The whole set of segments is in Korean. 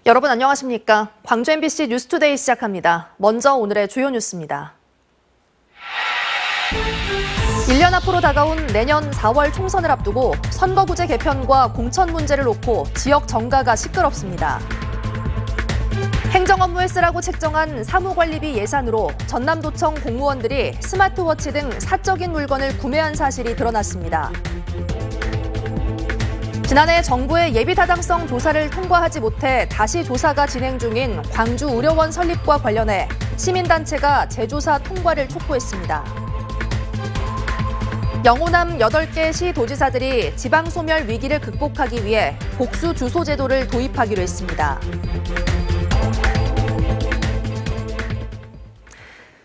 여러분 안녕하십니까? 광주 MBC 뉴스투데이 시작합니다. 먼저 오늘의 주요 뉴스입니다. 1년 앞으로 다가온 내년 4월 총선을 앞두고 선거구제 개편과 공천 문제를 놓고 지역 정가가 시끄럽습니다. 행정업무에 쓰라고 책정한 사무관리비 예산으로 전남도청 공무원들이 스마트워치 등 사적인 물건을 구매한 사실이 드러났습니다. 지난해 정부의 예비타당성 조사를 통과하지 못해 다시 조사가 진행 중인 광주의료원 설립과 관련해 시민단체가 재조사 통과를 촉구했습니다. 영호남 8개 시도지사들이 지방소멸 위기를 극복하기 위해 복수 주소 제도를 도입하기로 했습니다.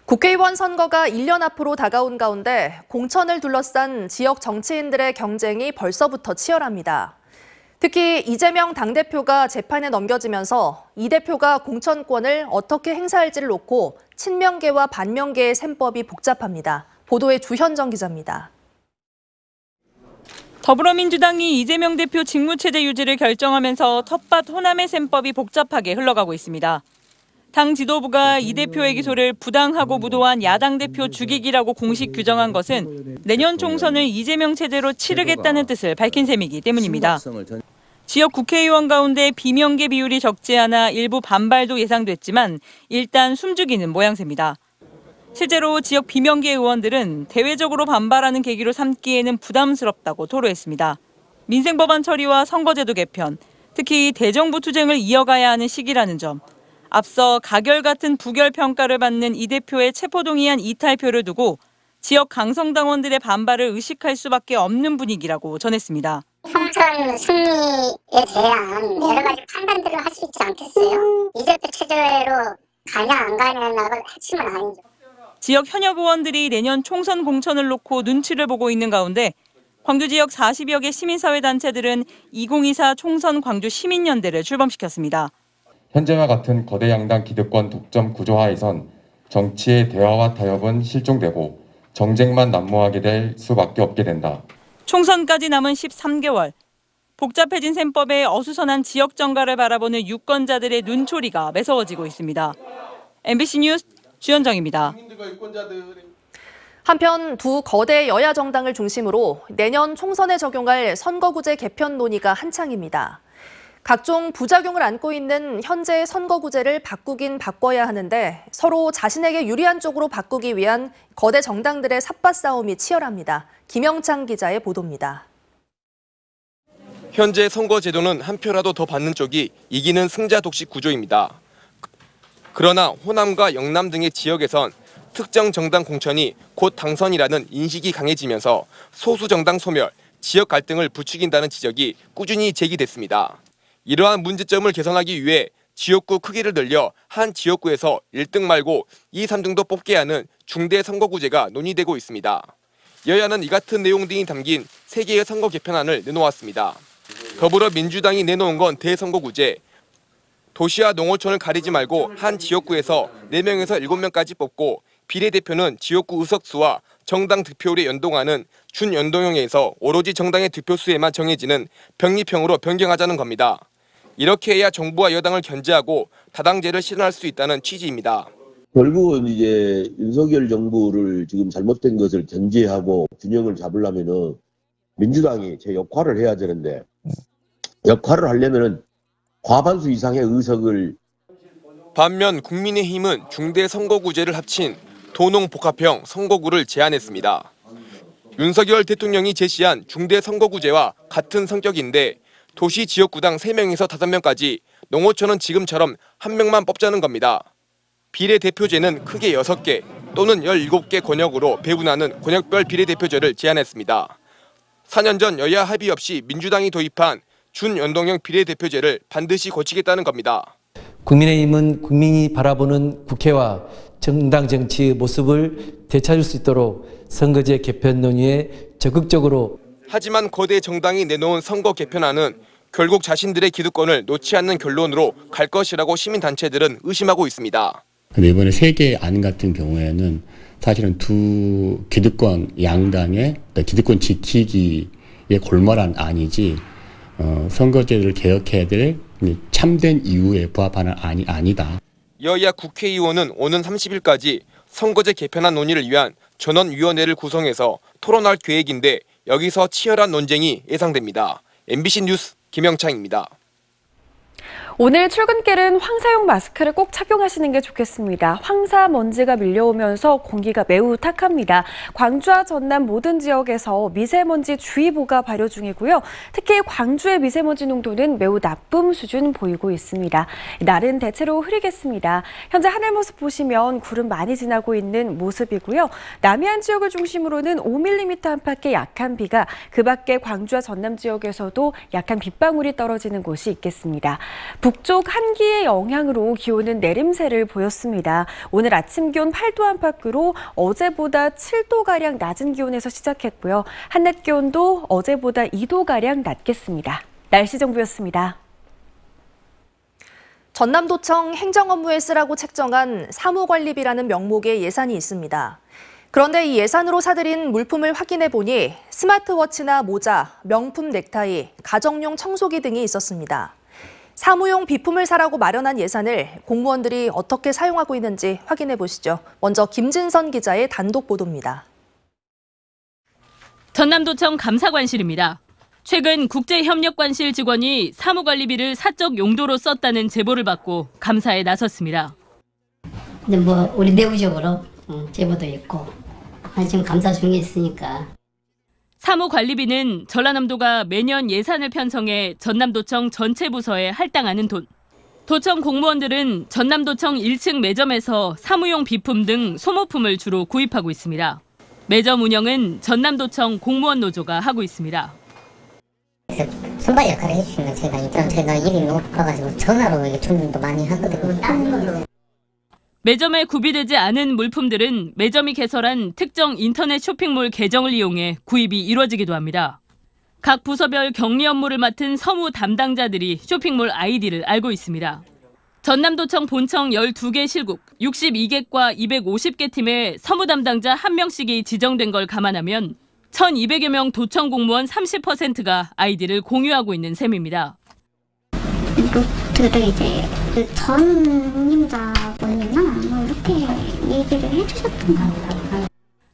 국회의원 선거가 1년 앞으로 다가온 가운데 공천을 둘러싼 지역 정치인들의 경쟁이 벌써부터 치열합니다. 특히 이재명 당대표가 재판에 넘겨지면서 이 대표가 공천권을 어떻게 행사할지를 놓고 친명계와 반명계의 셈법이 복잡합니다. 보도에 주현정 기자입니다. 더불어민주당이 이재명 대표 직무체제 유지를 결정하면서 텃밭 호남의 셈법이 복잡하게 흘러가고 있습니다. 당 지도부가 이 대표의 기소를 부당하고 무도한 야당 대표 죽이기라고 공식 규정한 것은 내년 총선을 이재명 체제로 치르겠다는 뜻을 밝힌 셈이기 때문입니다. 지역 국회의원 가운데 비명계 비율이 적지 않아 일부 반발도 예상됐지만 일단 숨죽이는 모양새입니다. 실제로 지역 비명계 의원들은 대외적으로 반발하는 계기로 삼기에는 부담스럽다고 토로했습니다. 민생법안 처리와 선거제도 개편, 특히 대정부 투쟁을 이어가야 하는 시기라는 점, 앞서 가결 같은 부결 평가를 받는 이 대표의 체포동의안 이탈표를 두고 지역 강성당원들의 반발을 의식할 수밖에 없는 분위기라고 전했습니다. 총선 승리에 대한 여러 가지 판단들을 할 수 있지 않겠어요? 이 대표 체제로 가냐 안 가냐가 핵심은 아니죠. 지역 현역 의원들이 내년 총선 공천을 놓고 눈치를 보고 있는 가운데 광주 지역 40여 개 시민사회단체들은 2024 총선 광주 시민연대를 출범시켰습니다. 현재와 같은 거대 양당 기득권 독점 구조하에선 정치의 대화와 타협은 실종되고 정쟁만 난무하게 될 수밖에 없게 된다. 총선까지 남은 13개월. 복잡해진 셈법에 어수선한 지역 정가를 바라보는 유권자들의 눈초리가 매서워지고 있습니다. MBC 뉴스 주현정입니다. 한편 두 거대 여야 정당을 중심으로 내년 총선에 적용할 선거구제 개편 논의가 한창입니다. 각종 부작용을 안고 있는 현재의 선거구제를 바꾸긴 바꿔야 하는데 서로 자신에게 유리한 쪽으로 바꾸기 위한 거대 정당들의 삿바 싸움이 치열합니다. 김영창 기자의 보도입니다. 현재 선거제도는 한 표라도 더 받는 쪽이 이기는 승자 독식 구조입니다. 그러나 호남과 영남 등의 지역에선 특정 정당 공천이 곧 당선이라는 인식이 강해지면서 소수 정당 소멸, 지역 갈등을 부추긴다는 지적이 꾸준히 제기됐습니다. 이러한 문제점을 개선하기 위해 지역구 크기를 늘려 한 지역구에서 1등 말고 2, 3등도 뽑게 하는 중대 선거구제가 논의되고 있습니다. 여야는 이 같은 내용 등이 담긴 3개의 선거 개편안을 내놓았습니다. 더불어민주당이 내놓은 건 대선거구제. 도시와 농어촌을 가리지 말고 한 지역구에서 4명에서 7명까지 뽑고 비례대표는 지역구 의석수와 정당 득표율에 연동하는 준연동형에서 오로지 정당의 득표수에만 정해지는 병립형으로 변경하자는 겁니다. 이렇게 해야 정부와 여당을 견제하고 다당제를 실현할 수 있다는 취지입니다. 결국은 이제 윤석열 정부를 지금 잘못된 것을 견제하고 균형을 잡으려면은 민주당이 제 역할을 해야 되는데 역할을 하려면은 과반수 이상의 의석을. 반면 국민의힘은 중대 선거구제를 합친 도농복합형 선거구를 제안했습니다. 윤석열 대통령이 제시한 중대 선거구제와 같은 성격인데 도시 지역구당 3명에서 5명까지, 농어촌은 지금처럼 1명만 뽑자는 겁니다. 비례대표제는 크게 6개 또는 17개 권역으로 배분하는 권역별 비례대표제를 제안했습니다. 4년 전 여야 합의 없이 민주당이 도입한 준연동형 비례대표제를 반드시 고치겠다는 겁니다. 국민의힘은 국민이 바라보는 국회와 정당 정치의 모습을 되찾을 수 있도록 선거제 개편 논의에 적극적으로. 하지만 거대 정당이 내놓은 선거 개편안은 결국 자신들의 기득권을 놓지 않는 결론으로 갈 것이라고 시민단체들은 의심하고 있습니다. 이번에 3개 안 같은 경우에는 사실은 두 기득권 양당의 기득권 지키기에 골몰한 안이지 선거제를 개혁해야 될 참된 이유에 부합하는 안이 아니다. 여야 국회의원은 오는 30일까지 선거제 개편안 논의를 위한 전원위원회를 구성해서 토론할 계획인데 여기서 치열한 논쟁이 예상됩니다. MBC 뉴스 김영창입니다. 오늘 출근길은 황사용 마스크를 꼭 착용하시는 게 좋겠습니다. 황사 먼지가 밀려오면서 공기가 매우 탁합니다. 광주와 전남 모든 지역에서 미세먼지 주의보가 발효 중이고요. 특히 광주의 미세먼지 농도는 매우 나쁨 수준 보이고 있습니다. 날은 대체로 흐리겠습니다. 현재 하늘 모습 보시면 구름 많이 지나고 있는 모습이고요. 남해안 지역을 중심으로는 5mm 안팎의 약한 비가, 그 밖에 광주와 전남 지역에서도 약한 빗방울이 떨어지는 곳이 있겠습니다. 북쪽 한기의 영향으로 기온은 내림세를 보였습니다. 오늘 아침 기온 8도 안팎으로 어제보다 7도가량 낮은 기온에서 시작했고요. 한낮 기온도 어제보다 2도가량 낮겠습니다. 날씨 정보였습니다. 전남도청 행정업무에 쓰라고 책정한 사무관리비라는 명목의 예산이 있습니다. 그런데 이 예산으로 사들인 물품을 확인해 보니 스마트워치나 모자, 명품 넥타이, 가정용 청소기 등이 있었습니다. 사무용 비품을 사라고 마련한 예산을 공무원들이 어떻게 사용하고 있는지 확인해 보시죠. 먼저 김진선 기자의 단독 보도입니다. 전남도청 감사관실입니다. 최근 국제협력관실 직원이 사무관리비를 사적 용도로 썼다는 제보를 받고 감사에 나섰습니다. 근데 우리 내부적으로 제보도 있고 지금 감사 중에 있으니까. 사무관리비는 전라남도가 매년 예산을 편성해 전남도청 전체 부서에 할당하는 돈. 도청 공무원들은 전남도청 1층 매점에서 사무용 비품 등 소모품을 주로 구입하고 있습니다. 매점 운영은 전남도청 공무원 노조가 하고 있습니다. 손발 역할을 해주시면 제가 일이 너무 바빠가지고 전화로 주문도 많이 하거든요. 매점에 구비되지 않은 물품들은 매점이 개설한 특정 인터넷 쇼핑몰 계정을 이용해 구입이 이루어지기도 합니다. 각 부서별 격리 업무를 맡은 서무 담당자들이 쇼핑몰 아이디를 알고 있습니다. 전남도청 본청 12개 실국, 62개과 250개 팀에 서무 담당자 1명씩이 지정된 걸 감안하면 1,200여 명 도청 공무원 30%가 아이디를 공유하고 있는 셈입니다. 그때 이제 전임자분이나 이렇게 얘기를 해주셨던 것 같아요.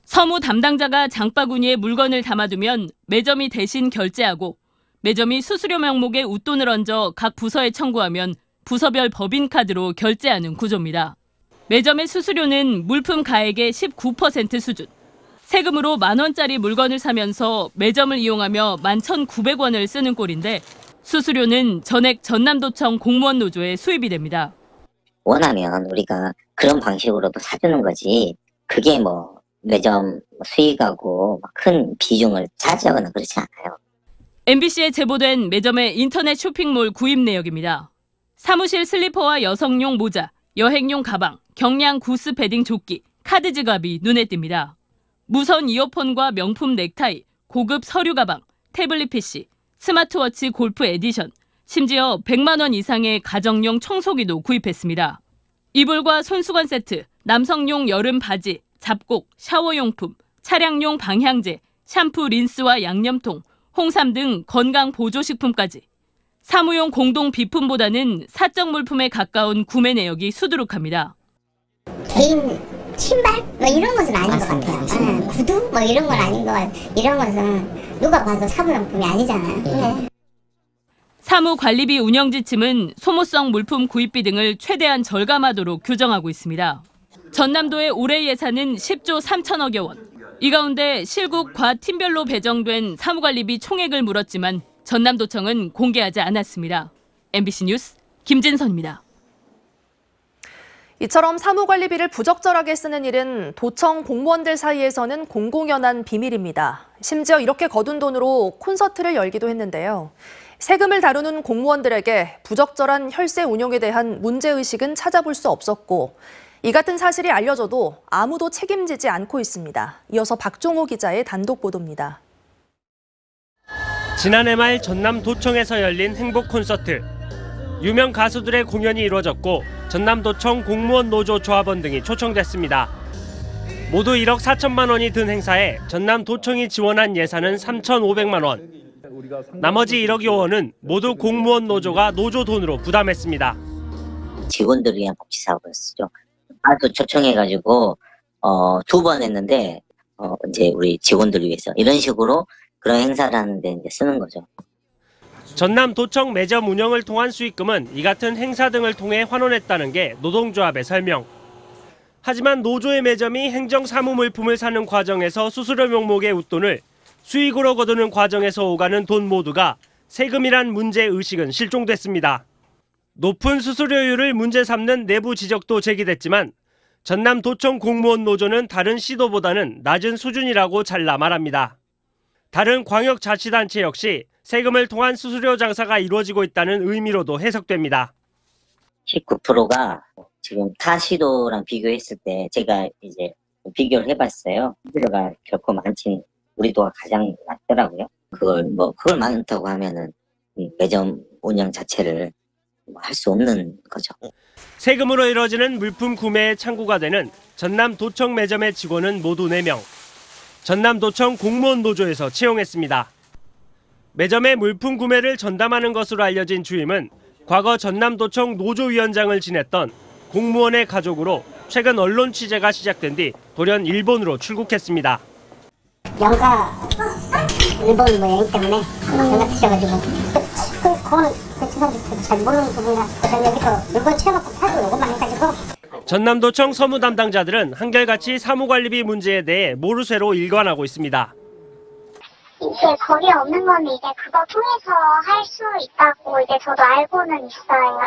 서무 담당자가 장바구니에 물건을 담아두면 매점이 대신 결제하고 매점이 수수료 명목에 웃돈을 얹어 각 부서에 청구하면 부서별 법인카드로 결제하는 구조입니다. 매점의 수수료는 물품 가액의 19% 수준. 세금으로 10,000원짜리 물건을 사면서 매점을 이용하며 11,900원을 쓰는 꼴인데 수수료는 전액 전남도청 공무원 노조에 수입이 됩니다. 원하면 우리가 그런 방식으로도 사주는 거지 그게 매점 수익하고 큰 비중을 차지하거나 그렇지 않아요. MBC에 제보된 매점의 인터넷 쇼핑몰 구입 내역입니다. 사무실 슬리퍼와 여성용 모자, 여행용 가방, 경량 구스 패딩 조끼, 카드 지갑이 눈에 띕니다. 무선 이어폰과 명품 넥타이, 고급 서류 가방, 태블릿 PC, 스마트워치 골프 에디션, 심지어 100만 원 이상의 가정용 청소기도 구입했습니다. 이불과 손수건 세트, 남성용 여름 바지, 잡곡, 샤워용품, 차량용 방향제, 샴푸, 린스와 양념통, 홍삼 등 건강 보조식품까지. 사무용 공동 비품보다는 사적 물품에 가까운 구매 내역이 수두룩합니다. 개인 신발 이런 것은 아닌 것 같아요. 구두 이런 건 아닌 것 같아요. 이런 것은 누가 봐도 사무용품이 아니잖아요. 사무관리비 운영 지침은 소모성 물품 구입비 등을 최대한 절감하도록 규정하고 있습니다. 전남도의 올해 예산은 10조 3천억여 원. 이 가운데 실국 과 팀별로 배정된 사무관리비 총액을 물었지만 전남도청은 공개하지 않았습니다. MBC 뉴스 김진선입니다. 이처럼 사무관리비를 부적절하게 쓰는 일은 도청 공무원들 사이에서는 공공연한 비밀입니다. 심지어 이렇게 거둔 돈으로 콘서트를 열기도 했는데요. 세금을 다루는 공무원들에게 부적절한 혈세 운용에 대한 문제의식은 찾아볼 수 없었고 이 같은 사실이 알려져도 아무도 책임지지 않고 있습니다. 이어서 박종호 기자의 단독 보도입니다. 지난해 말 전남도청에서 열린 행복 콘서트. 유명 가수들의 공연이 이루어졌고 전남도청 공무원 노조 조합원 등이 초청됐습니다. 모두 1억 4천만 원이 든 행사에 전남도청이 지원한 예산은 3,500만 원. 나머지 1억여 원은 모두 공무원 노조가 노조 돈으로 부담했습니다. 직원들을 위한 복지 사업을 쓰죠. 또 초청해가지고 2번 했는데 이제 우리 직원들을 위해서 이런 식으로 그런 행사를 하는데 이제 쓰는 거죠. 전남도청 매점 운영을 통한 수익금은 이 같은 행사 등을 통해 환원했다는 게 노동조합의 설명. 하지만 노조의 매점이 행정사무물품을 사는 과정에서 수수료 명목의 웃돈을 수익으로 거두는 과정에서 오가는 돈 모두가 세금이란 문제의식은 실종됐습니다. 높은 수수료율을 문제 삼는 내부 지적도 제기됐지만 전남도청 공무원 노조는 다른 시도보다는 낮은 수준이라고 잘라 말합니다. 다른 광역자치단체 역시 세금을 통한 수수료 장사가 이루어지고 있다는 의미로도 해석됩니다. 19%가 지금 타 시도랑 비교했을 때 제가 이제 비교를 해봤어요. 수수료가 결코 많진 우리 도가 가장 낮더라고요. 그걸 많다고 하면은 매점 운영 자체를 할 수 없는 거죠. 세금으로 이뤄지는 물품 구매의 창구가 되는 전남도청 매점의 직원은 모두 4명. 전남도청 공무원 노조에서 채용했습니다. 매점의 물품 구매를 전담하는 것으로 알려진 주임은 과거 전남도청 노조위원장을 지냈던 공무원의 가족으로 최근 언론 취재가 시작된 뒤 돌연 일본으로 출국했습니다. 영가 일본 여행 때문에 연락 주셔가지고 그거는 잘 모르는 부분이라 여기서 물건 채워놓고 팔고 요것만 해가지고. 전남도청 서무 담당자들은 한결같이 사무관리비 문제에 대해 모르쇠로 일관하고 있습니다. 이제 거기에 없는 건 이제 그거 통해서 할 수 있다고 이제 저도 알고는 있어요.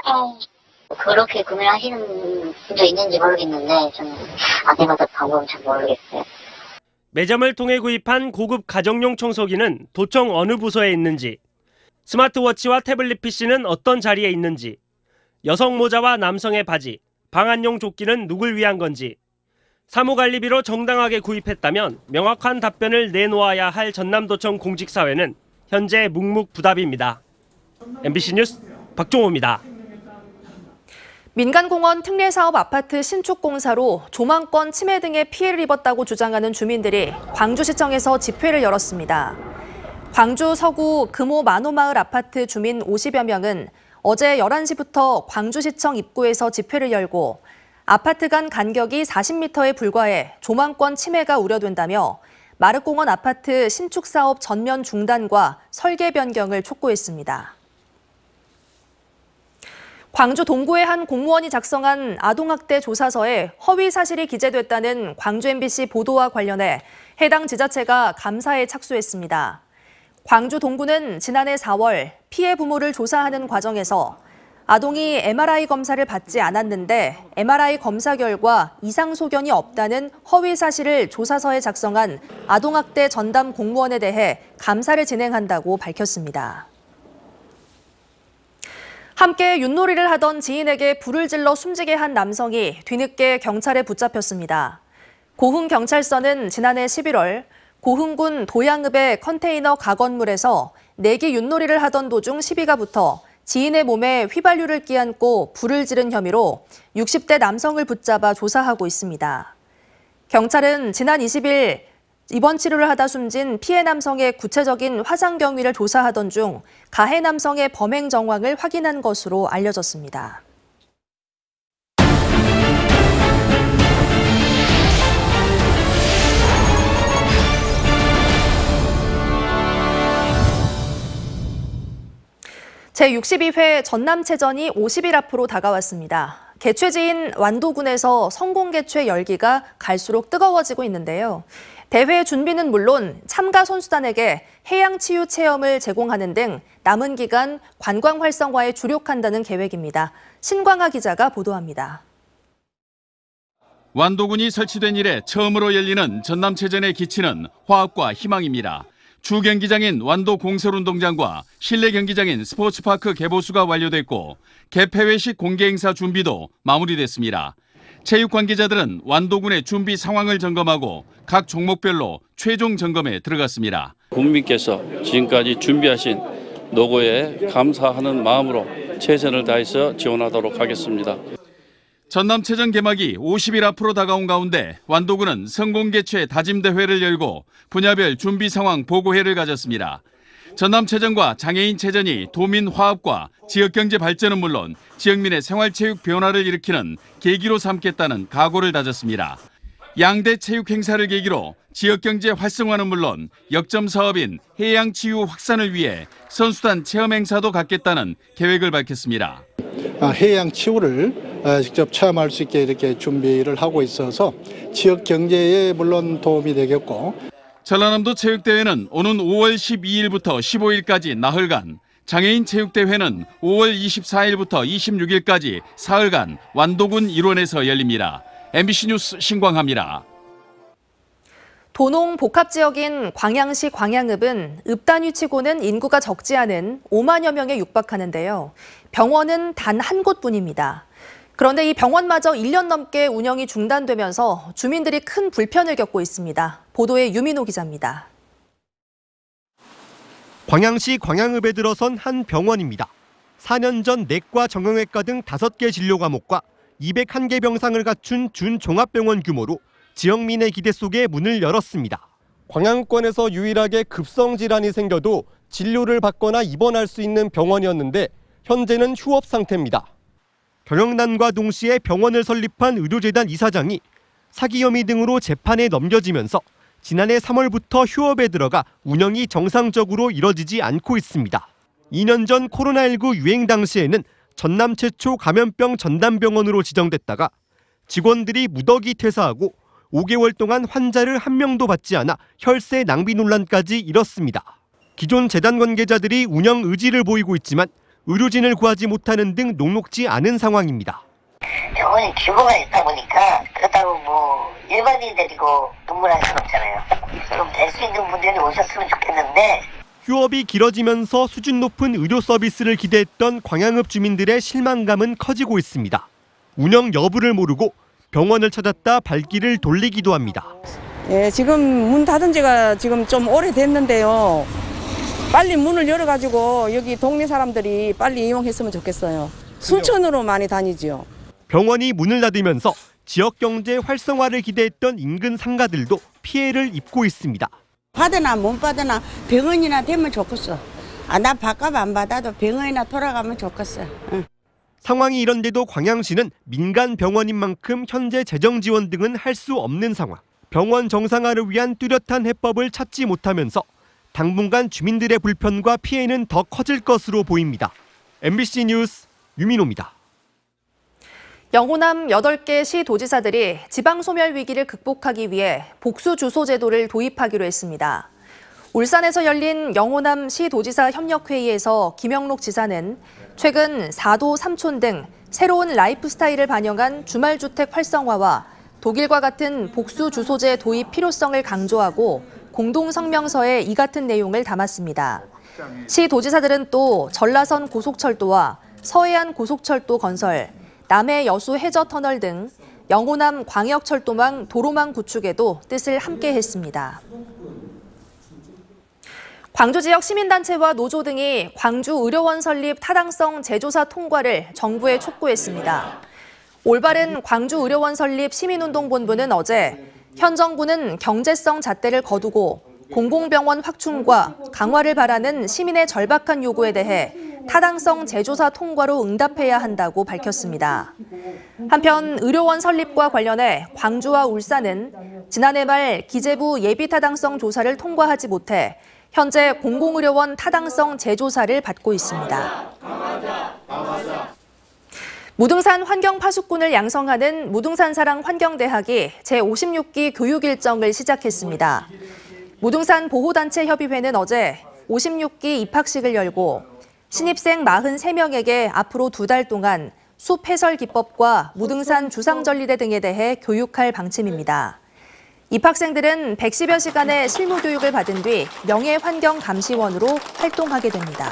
그렇게 구매를 하시는 분도 있는지 모르겠는데 좀 아직까지 방법은 잘 모르겠어요. 매점을 통해 구입한 고급 가정용 청소기는 도청 어느 부서에 있는지, 스마트워치와 태블릿 PC는 어떤 자리에 있는지, 여성 모자와 남성의 바지, 방한용 조끼는 누굴 위한 건지, 사무관리비로 정당하게 구입했다면 명확한 답변을 내놓아야 할 전남도청 공직사회는 현재 묵묵부답입니다. MBC 뉴스 박종호입니다. 민간공원 특례사업 아파트 신축 공사로 조망권 침해 등의 피해를 입었다고 주장하는 주민들이 광주시청에서 집회를 열었습니다. 광주 서구 금호 만호마을 아파트 주민 50여 명은 어제 11시부터 광주시청 입구에서 집회를 열고 아파트 간 간격이 40m에 불과해 조망권 침해가 우려된다며 마륵공원 아파트 신축 사업 전면 중단과 설계 변경을 촉구했습니다. 광주 동구의 한 공무원이 작성한 아동학대 조사서에 허위 사실이 기재됐다는 광주 MBC 보도와 관련해 해당 지자체가 감사에 착수했습니다. 광주 동구는 지난해 4월 피해 부모를 조사하는 과정에서 아동이 MRI 검사를 받지 않았는데 MRI 검사 결과 이상 소견이 없다는 허위 사실을 조사서에 작성한 아동학대 전담 공무원에 대해 감사를 진행한다고 밝혔습니다. 함께 윷놀이를 하던 지인에게 불을 질러 숨지게 한 남성이 뒤늦게 경찰에 붙잡혔습니다. 고흥경찰서는 지난해 11월 고흥군 도양읍의 컨테이너 가건물에서 내기 윷놀이를 하던 도중 시비가 붙어 지인의 몸에 휘발유를 끼얹고 불을 지른 혐의로 60대 남성을 붙잡아 조사하고 있습니다. 경찰은 지난 20일 입원 치료를 하다 숨진 피해 남성의 구체적인 화상 경위를 조사하던 중 가해 남성의 범행 정황을 확인한 것으로 알려졌습니다. 제62회 전남체전이 50일 앞으로 다가왔습니다. 개최지인 완도군에서 성공개최 열기가 갈수록 뜨거워지고 있는데요. 대회 준비는 물론 참가 선수단에게 해양치유 체험을 제공하는 등 남은 기간 관광 활성화에 주력한다는 계획입니다. 신광하 기자가 보도합니다. 완도군이 설치된 이래 처음으로 열리는 전남체전의 기치는 화합과 희망입니다. 주 경기장인 완도 공설운동장과 실내 경기장인 스포츠파크 개보수가 완료됐고 개폐회식 공개행사 준비도 마무리됐습니다. 체육 관계자들은 완도군의 준비 상황을 점검하고 각 종목별로 최종 점검에 들어갔습니다. 국민께서 지금까지 준비하신 노고에 감사하는 마음으로 최선을 다해서 지원하도록 하겠습니다. 전남체전 개막이 50일 앞으로 다가온 가운데 완도군은 성공개최 다짐대회를 열고 분야별 준비 상황 보고회를 가졌습니다. 전남체전과 장애인체전이 도민 화합과 지역경제 발전은 물론 지역민의 생활체육 변화를 일으키는 계기로 삼겠다는 각오를 다졌습니다. 양대 체육 행사를 계기로 지역경제 활성화는 물론 역점 사업인 해양치유 확산을 위해 선수단 체험 행사도 갖겠다는 계획을 밝혔습니다. 해양치유를 직접 체험할 수 있게 이렇게 준비를 하고 있어서 지역경제에 물론 도움이 되겠고, 전라남도 체육대회는 오는 5월 12일부터 15일까지 나흘간, 장애인 체육대회는 5월 24일부터 26일까지 사흘간 완도군 일원에서 열립니다. MBC 뉴스 신광하입니다. 도농 복합지역인 광양시 광양읍은 읍 단위 치고는 인구가 적지 않은 5만여 명에 육박하는데요. 병원은 단 한 곳뿐입니다. 그런데 이 병원마저 1년 넘게 운영이 중단되면서 주민들이 큰 불편을 겪고 있습니다. 보도에 유민호 기자입니다. 광양시 광양읍에 들어선 한 병원입니다. 4년 전 내과, 정형외과 등 5개 진료 과목과 201개 병상을 갖춘 준종합병원 규모로 지역민의 기대 속에 문을 열었습니다. 광양권에서 유일하게 급성 질환이 생겨도 진료를 받거나 입원할 수 있는 병원이었는데 현재는 휴업 상태입니다. 경영난과 동시에 병원을 설립한 의료재단 이사장이 사기 혐의 등으로 재판에 넘겨지면서 지난해 3월부터 휴업에 들어가 운영이 정상적으로 이뤄지지 않고 있습니다. 2년 전 코로나19 유행 당시에는 전남 최초 감염병 전담병원으로 지정됐다가 직원들이 무더기 퇴사하고 5개월 동안 환자를 한 명도 받지 않아 혈세 낭비 논란까지 일었습니다. 기존 재단 관계자들이 운영 의지를 보이고 있지만 의료진을 구하지 못하는 등 녹록지 않은 상황입니다. 병원이 규모가 있다 보니까 그렇다고 뭐 일반인 데리고 근무할 수는 없잖아요. 좀 될 수 있는 분들이 오셨으면 좋겠는데. 휴업이 길어지면서 수준 높은 의료 서비스를 기대했던 광양읍 주민들의 실망감은 커지고 있습니다. 운영 여부를 모르고 병원을 찾았다 발길을 돌리기도 합니다. 예, 지금 문 닫은 지가 지금 좀 오래됐는데요. 빨리 문을 열어가지고 여기 동네 사람들이 빨리 이용했으면 좋겠어요. 순천으로 많이 다니죠. 병원이 문을 닫으면서 지역 경제 활성화를 기대했던 인근 상가들도 피해를 입고 있습니다. 받으나 못 받으나 병원이나 되면 좋겠어. 나 밥값 안 받아도 병원이나 돌아가면 좋겠어. 응. 상황이 이런데도 광양시는 민간 병원인 만큼 현재 재정 지원 등은 할 수 없는 상황. 병원 정상화를 위한 뚜렷한 해법을 찾지 못하면서 당분간 주민들의 불편과 피해는 더 커질 것으로 보입니다. MBC 뉴스 유민호입니다. 영호남 8개 시도지사들이 지방소멸 위기를 극복하기 위해 복수주소 제도를 도입하기로 했습니다. 울산에서 열린 영호남 시도지사 협력회의에서 김영록 지사는 최근 4도 3촌 등 새로운 라이프 스타일을 반영한 주말주택 활성화와 독일과 같은 복수주소제 도입 필요성을 강조하고 공동성명서에 이 같은 내용을 담았습니다. 시도지사들은 또 전라선 고속철도와 서해안 고속철도 건설, 남해 여수 해저터널 등 영호남 광역철도망 도로망 구축에도 뜻을 함께 했습니다. 광주 지역 시민단체와 노조 등이 광주 의료원 설립 타당성 재조사 통과를 정부에 촉구했습니다. 올바른 광주 의료원 설립 시민운동본부는 어제 현 정부는 경제성 잣대를 거두고 공공병원 확충과 강화를 바라는 시민의 절박한 요구에 대해 타당성 재조사 통과로 응답해야 한다고 밝혔습니다. 한편 의료원 설립과 관련해 광주와 울산은 지난해 말 기재부 예비타당성 조사를 통과하지 못해 현재 공공의료원 타당성 재조사를 받고 있습니다. 무등산 환경파수꾼을 양성하는 무등산사랑 환경대학이 제56기 교육 일정을 시작했습니다. 무등산 보호단체 협의회는 어제 56기 입학식을 열고 신입생 43명에게 앞으로 2달 동안 숲 해설 기법과 무등산 주상전리대 등에 대해 교육할 방침입니다. 입학생들은 110여 시간의 실무 교육을 받은 뒤 명예환경감시원으로 활동하게 됩니다.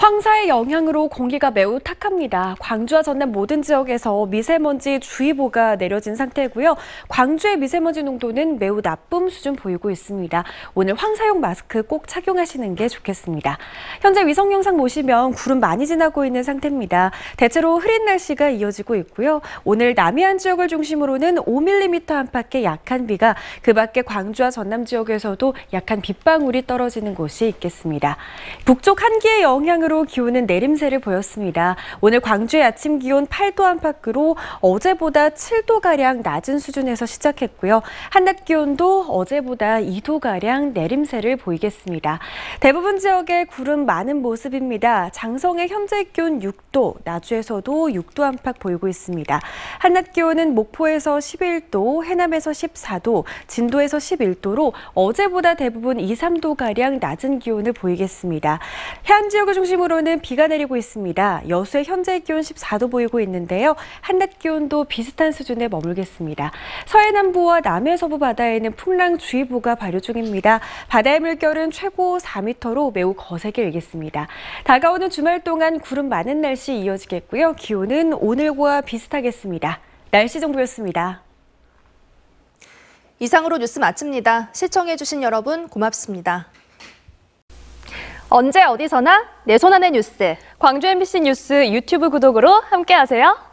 황사의 영향으로 공기가 매우 탁합니다. 광주와 전남 모든 지역에서 미세먼지 주의보가 내려진 상태고요. 광주의 미세먼지 농도는 매우 나쁨 수준 보이고 있습니다. 오늘 황사용 마스크 꼭 착용하시는 게 좋겠습니다. 현재 위성 영상 보시면 구름 많이 지나고 있는 상태입니다. 대체로 흐린 날씨가 이어지고 있고요. 오늘 남해안 지역을 중심으로는 5mm 안팎의 약한 비가, 그 밖에 광주와 전남 지역에서도 약한 빗방울이 떨어지는 곳이 있겠습니다. 북쪽 한기의 영향으로 기온은 내림세를 보였습니다. 오늘 광주의 아침 기온 8도 안팎으로 어제보다 7도가량 낮은 수준에서 시작했고요. 한낮 기온도 어제보다 2도가량 내림세를 보이겠습니다. 대부분 지역에 구름 많은 모습입니다. 장성의 현재 기온 6도, 나주에서도 6도 안팎 보이고 있습니다. 한낮 기온은 목포에서 11도, 해남에서 14도, 진도에서 11도로 어제보다 대부분 2, 3도가량 낮은 기온을 보이겠습니다. 해안 지역을 중심으로는 비가 내리고 있습니다. 여수의 현재 기온 14도 보이고 있는데요. 한낮 기온도 비슷한 수준에 머물겠습니다. 서해남부와 남해 서부 바다에는 풍랑주의보가 발효 중입니다. 바다의 물결은 최고 4m로 매우 거세게 일겠습니다. 다가오는 주말 동안 구름 많은 날씨 이어지겠고요. 기온은 오늘과 비슷하겠습니다. 날씨 정보였습니다. 이상으로 뉴스 마칩니다. 시청해주신 여러분 고맙습니다. 언제 어디서나 내 손 안의 뉴스. 광주 MBC 뉴스 유튜브 구독으로 함께하세요.